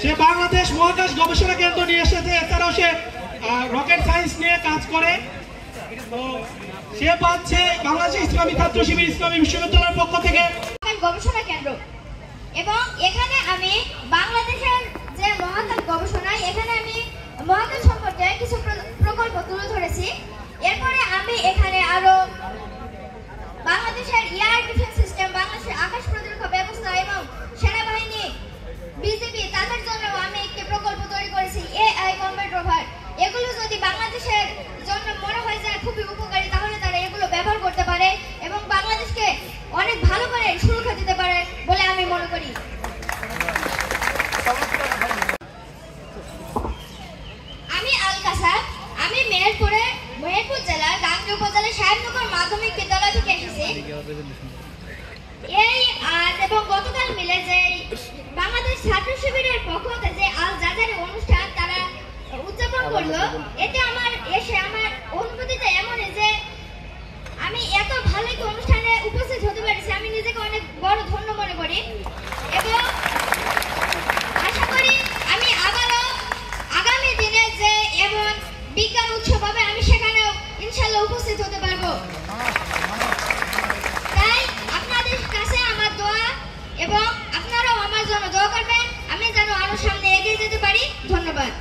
সে বাংলাদেশ মহাকাশ গবেষণা কেন্দ্র নিয়ে এসেছে। এছাড়াও সে রকেট সায়েন্স নিয়ে কাজ করে। তো সে পাচ্ছে বাংলাদেশ ইসলামী ছাত্র শিবির ইসলামী বিশ্ববিদ্যালয়ের পক্ষ থেকে গবেষণা কেন্দ্র। এবং এখানে আমি বাংলাদেশের যে মহাকাশ গবেষণা, এখানে আমি মহাকাশ সম্পর্কে কিছু প্রকল্প তুলে ধরেছি। এরপরে আমি এখানে আরো বাংলাদেশের এয়ার ডিফেন্স সিস্টেম, বাংলাদেশের আকাশ প্রতিরক্ষা ব্যবস্থা এবং সেনাবাহিনী, বিজেপি, তাদের জন্য আমি একটি প্রকল্প তৈরি করেছি, AI কমব্যাট রোভার। এগুলো যদি বাংলাদেশের জন্য মনে হয় যে খুবই উপকারী, তাহলে তারা এগুলো ব্যবহার করতে পারে এবং বাংলাদেশকে অনেক ভালো করে সুরক্ষা দিতে পারে বলে আমি মনে করি। আমি আল কাসাব, আমি মেহেরপুর জেলার গাংনী উপজেলার সাহেবনগর মাধ্যমিক বিদ্যালয় থেকে এসেছি। এই আজ এবং গতকাল মিলে যে বাংলাদেশ ছাত্র শিবিরের পক্ষ থেকে যে আল জাজারি অনুষ্ঠান তারা উদযাপন করলো, এতে আমার অনুভূতিটা এমন যে আমি এত ভালো একটা অনুষ্ঠানে উপস্থিত হতে পারছি, আমি নিজেকে অনেক বড় ধন্য মনে করি এবং আশা করি আমি আবারও আগামী দিনে যে এবং বিজ্ঞান উৎসব হবে আমি সেখানেও ইনশাআল্লাহ উপস্থিত হতে পারবো। তাই আপনাদের কাছে আমার দোয়া এবং আপনারাও আমার জন্য দোয়া করবেন, আমি যেন আরো সামনে এগিয়ে যেতে পারি। ধন্যবাদ।